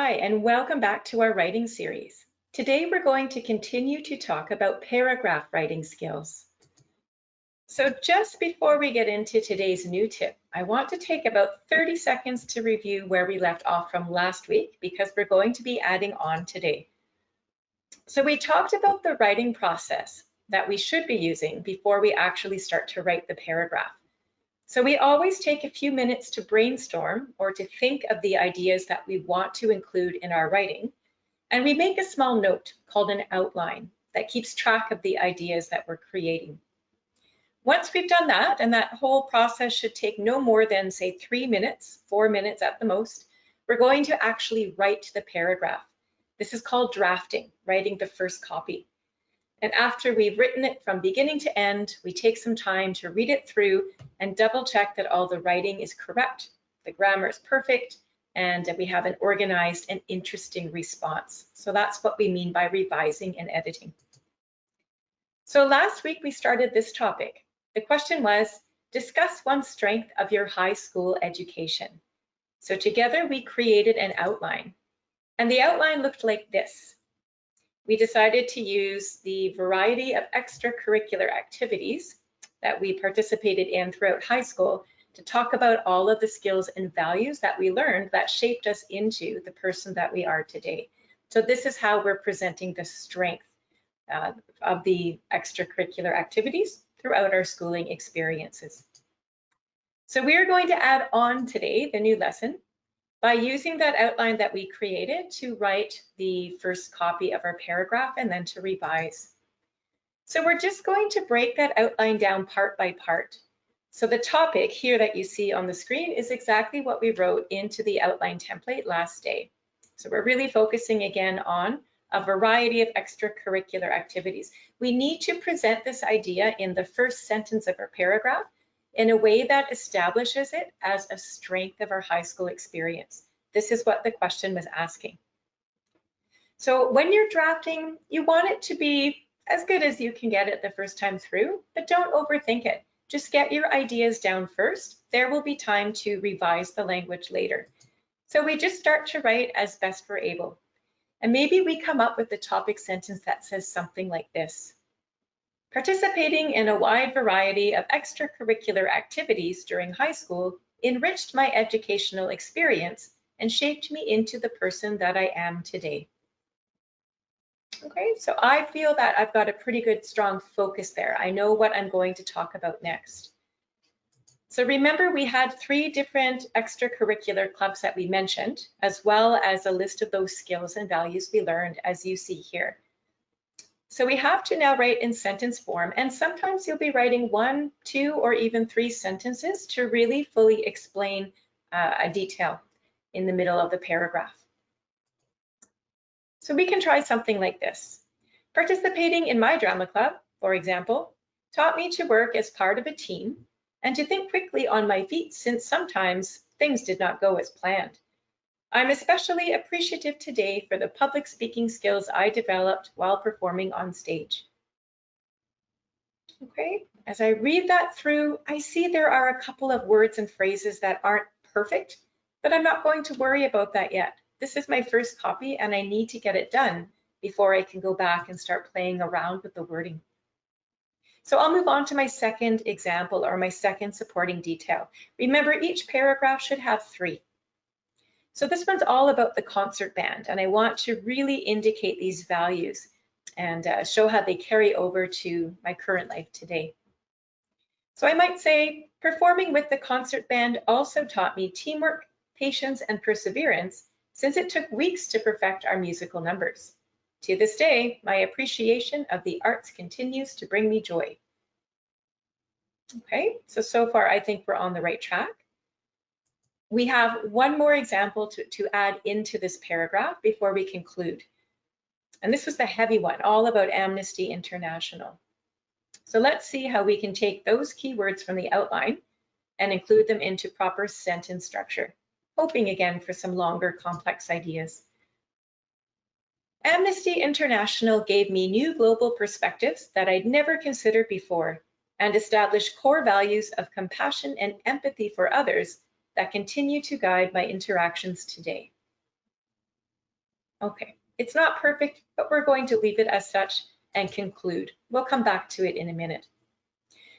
Hi, and welcome back to our writing series. Today we're going to continue to talk about paragraph writing skills. So just before we get into today's new tip, I want to take about 30 seconds to review where we left off from last week because we're going to be adding on today. So we talked about the writing process that we should be using before we actually start to write the paragraph. So we always take a few minutes to brainstorm or to think of the ideas that we want to include in our writing. And we make a small note called an outline that keeps track of the ideas that we're creating. Once we've done that, and that whole process should take no more than, say, 3 minutes, 4 minutes at the most, we're going to actually write the paragraph. This is called drafting, writing the first copy. And after we've written it from beginning to end, we take some time to read it through and double check that all the writing is correct, the grammar is perfect, and that we have an organized and interesting response. So that's what we mean by revising and editing. So last week we started this topic. The question was, discuss one strength of your high school education. So together we created an outline, and the outline looked like this. We decided to use the variety of extracurricular activities that we participated in throughout high school to talk about all of the skills and values that we learned that shaped us into the person that we are today. So this is how we're presenting the strength of the extracurricular activities throughout our schooling experiences. So we are going to add on today the new lesson by using that outline that we created to write the first copy of our paragraph and then to revise. So we're just going to break that outline down part by part. So the topic here that you see on the screen is exactly what we wrote into the outline template last day. So we're really focusing again on a variety of extracurricular activities. We need to present this idea in the first sentence of our paragraph in a way that establishes it as a strength of our high school experience. This is what the question was asking. So when you're drafting, you want it to be as good as you can get it the first time through, but don't overthink it. Just get your ideas down first. There will be time to revise the language later. So we just start to write as best we're able. And maybe we come up with the topic sentence that says something like this. Participating in a wide variety of extracurricular activities during high school enriched my educational experience and shaped me into the person that I am today. Okay, so I feel that I've got a pretty good, strong focus there. I know what I'm going to talk about next. So remember, we had 3 different extracurricular clubs that we mentioned, as well as a list of those skills and values we learned, as you see here. So we have to now write in sentence form, and sometimes you'll be writing 1, 2, or even 3 sentences to really fully explain a detail in the middle of the paragraph. So we can try something like this. Participating in my drama club, for example, taught me to work as part of a team and to think quickly on my feet since sometimes things did not go as planned. I'm especially appreciative today for the public speaking skills I developed while performing on stage. Okay, as I read that through, I see there are a couple of words and phrases that aren't perfect, but I'm not going to worry about that yet. This is my first copy and I need to get it done before I can go back and start playing around with the wording. So I'll move on to my second example or my second supporting detail. Remember, each paragraph should have 3. So this one's all about the concert band, and I want to really indicate these values and show how they carry over to my current life today. So I might say, performing with the concert band also taught me teamwork, patience, and perseverance, since it took weeks to perfect our musical numbers. To this day, my appreciation of the arts continues to bring me joy. Okay, so far I think we're on the right track. We have one more example to add into this paragraph before we conclude. And this was the heavy one, all about Amnesty International. So let's see how we can take those keywords from the outline and include them into proper sentence structure, hoping again for some longer, complex ideas. Amnesty International gave me new global perspectives that I'd never considered before and established core values of compassion and empathy for others that continue to guide my interactions today. Okay, it's not perfect, but we're going to leave it as such and conclude. We'll come back to it in a minute.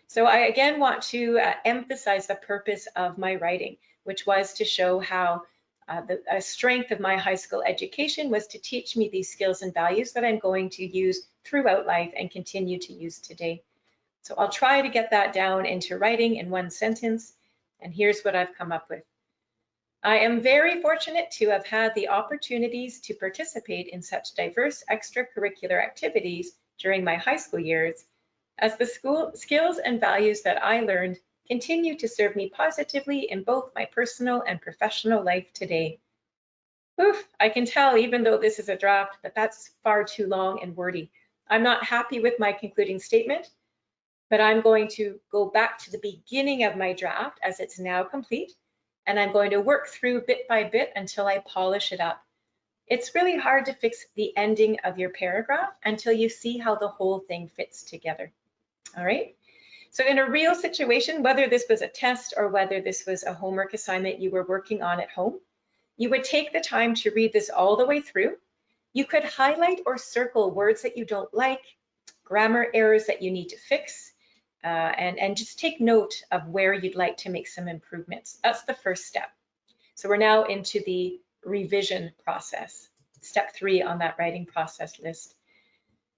So I again want to emphasize the purpose of my writing, which was to show how the strength of my high school education was to teach me these skills and values that I'm going to use throughout life and continue to use today. So I'll try to get that down into writing in one sentence, and here's what I've come up with. I am very fortunate to have had the opportunities to participate in such diverse extracurricular activities during my high school years, as the school skills and values that I learned continue to serve me positively in both my personal and professional life today. Oof, I can tell, even though this is a draft, that that's far too long and wordy. I'm not happy with my concluding statement, but I'm going to go back to the beginning of my draft as it's now complete, and I'm going to work through bit by bit until I polish it up. It's really hard to fix the ending of your paragraph until you see how the whole thing fits together. All right. So in a real situation, whether this was a test or whether this was a homework assignment you were working on at home, you would take the time to read this all the way through. You could highlight or circle words that you don't like, grammar errors that you need to fix, and just take note of where you'd like to make some improvements. That's the first step. So we're now into the revision process, step 3 on that writing process list.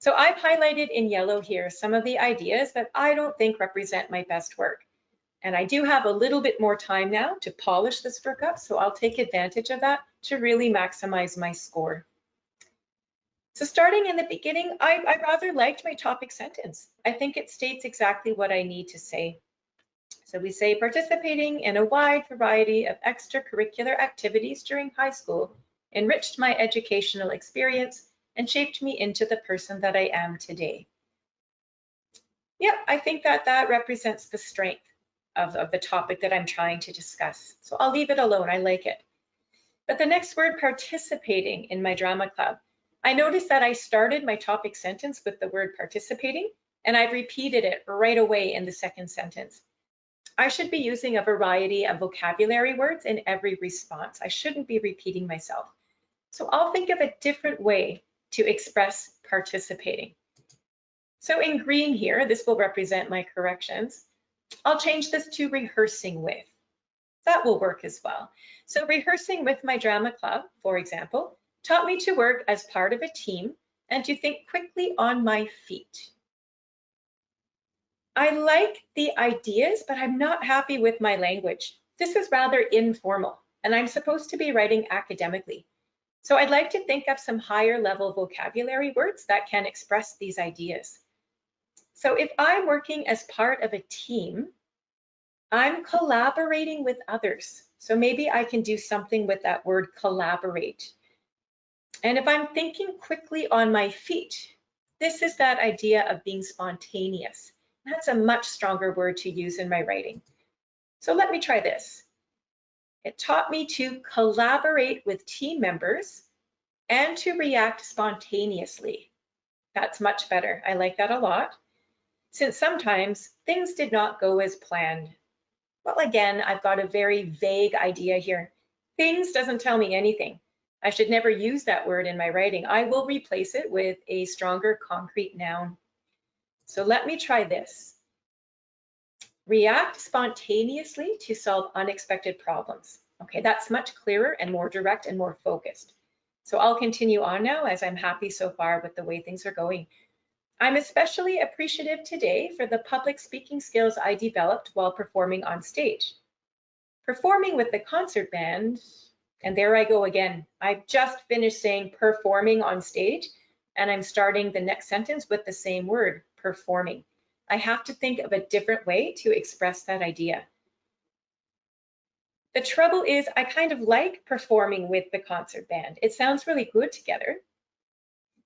So I've highlighted in yellow here some of the ideas that I don't think represent my best work. And I do have a little bit more time now to polish this work up, so I'll take advantage of that to really maximize my score. So starting in the beginning, I rather liked my topic sentence. I think it states exactly what I need to say. So we say participating in a wide variety of extracurricular activities during high school enriched my educational experience and shaped me into the person that I am today. Yeah, I think that that represents the strength of the topic that I'm trying to discuss. So I'll leave it alone, I like it. But the next word, participating in my drama club, I noticed that I started my topic sentence with the word participating, and I've repeated it right away in the second sentence. I should be using a variety of vocabulary words in every response. I shouldn't be repeating myself. So I'll think of a different way to express participating. So in green here, this will represent my corrections. I'll change this to rehearsing with. That will work as well. So rehearsing with my drama club, for example, taught me to work as part of a team and to think quickly on my feet. I like the ideas, but I'm not happy with my language. This is rather informal, and I'm supposed to be writing academically. So I'd like to think of some higher level vocabulary words that can express these ideas. So if I'm working as part of a team, I'm collaborating with others. So maybe I can do something with that word collaborate. And if I'm thinking quickly on my feet, this is that idea of being spontaneous. That's a much stronger word to use in my writing. So let me try this. It taught me to collaborate with team members and to react spontaneously. That's much better. I like that a lot. Since sometimes things did not go as planned. Well, again, I've got a very vague idea here. Things doesn't tell me anything. I should never use that word in my writing. I will replace it with a stronger concrete noun. So let me try this. React spontaneously to solve unexpected problems. Okay, that's much clearer and more direct and more focused. So I'll continue on now as I'm happy so far with the way things are going. I'm especially appreciative today for the public speaking skills I developed while performing on stage. Performing with the concert band, and there I go again. I've just finished saying performing on stage, and I'm starting the next sentence with the same word, performing. I have to think of a different way to express that idea. The trouble is I kind of like performing with the concert band. It sounds really good together.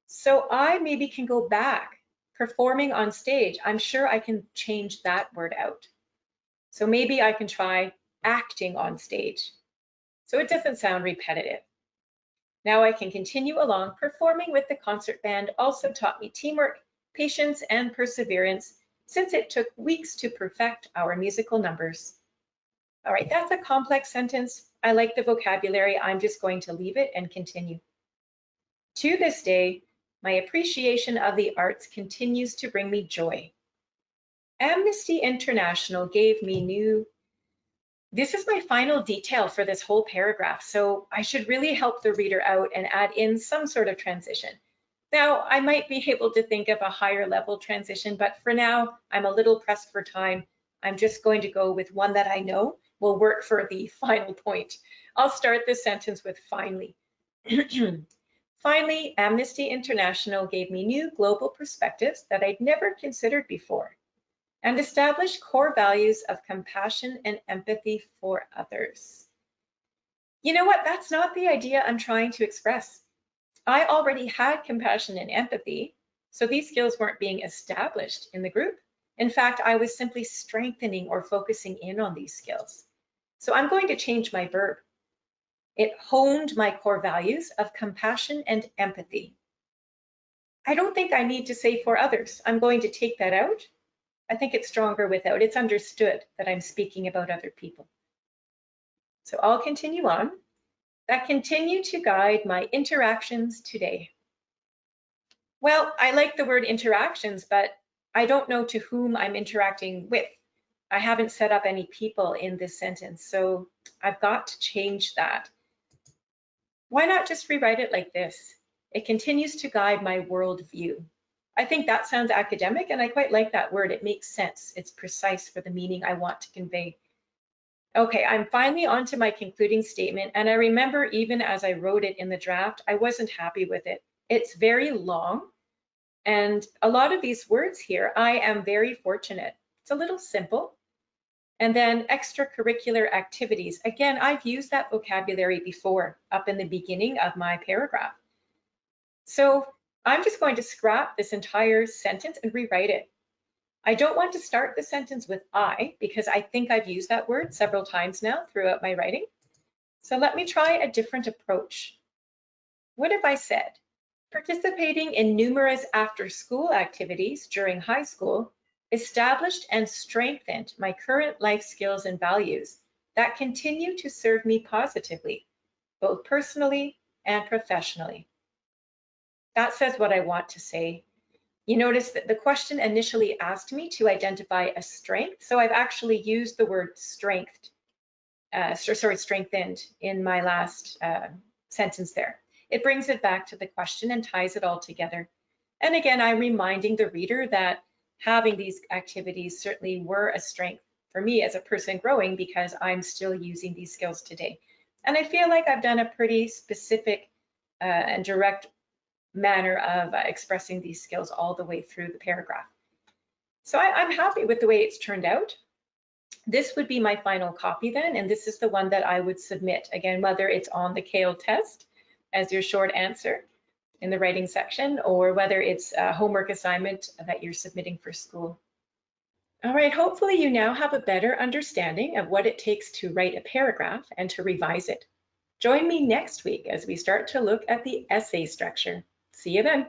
So I maybe can go back. Performing on stage, I'm sure I can change that word out. So maybe I can try acting on stage. So it doesn't sound repetitive. Now I can continue along. Performing with the concert band also taught me teamwork, patience, and perseverance, since it took weeks to perfect our musical numbers. All right, that's a complex sentence. I like the vocabulary. I'm just going to leave it and continue. To this day, my appreciation of the arts continues to bring me joy. Amnesty International gave me new. This is my final detail for this whole paragraph, so I should really help the reader out and add in some sort of transition. Now, I might be able to think of a higher level transition, but for now, I'm a little pressed for time. I'm just going to go with one that I know will work for the final point. I'll start this sentence with finally. Finally, Amnesty International gave me new global perspectives that I'd never considered before and established core values of compassion and empathy for others. You know what? That's not the idea I'm trying to express. I already had compassion and empathy, so these skills weren't being established in the group. In fact, I was simply strengthening or focusing in on these skills. So I'm going to change my verb. It honed my core values of compassion and empathy. I don't think I need to say for others. I'm going to take that out. I think it's stronger without. It's understood that I'm speaking about other people. So I'll continue on. That continue to guide my interactions today. Well, I like the word interactions, but I don't know to whom I'm interacting with. I haven't set up any people in this sentence, so I've got to change that. Why not just rewrite it like this? It continues to guide my worldview. I think that sounds academic, and I quite like that word. It makes sense. It's precise for the meaning I want to convey. Okay, I'm finally on to my concluding statement, and I remember even as I wrote it in the draft, I wasn't happy with it. It's very long, and a lot of these words here, I am very fortunate. It's a little simple. And then extracurricular activities. Again, I've used that vocabulary before up in the beginning of my paragraph. So I'm just going to scrap this entire sentence and rewrite it. I don't want to start the sentence with I because I think I've used that word several times now throughout my writing. So let me try a different approach. What if I said, participating in numerous after-school activities during high school established and strengthened my current life skills and values that continue to serve me positively, both personally and professionally. That says what I want to say. You notice that the question initially asked me to identify a strength, so I've actually used the word strengthened in my last sentence there. It brings it back to the question and ties it all together. And again, I'm reminding the reader that having these activities certainly were a strength for me as a person growing because I'm still using these skills today. And I feel like I've done a pretty specific and direct manner of expressing these skills all the way through the paragraph. So I'm happy with the way it's turned out. This would be my final copy then, and this is the one that I would submit. Again, whether it's on the CAEL test as your short answer in the writing section, or whether it's a homework assignment that you're submitting for school. All right, hopefully you now have a better understanding of what it takes to write a paragraph and to revise it. Join me next week as we start to look at the essay structure. See you then.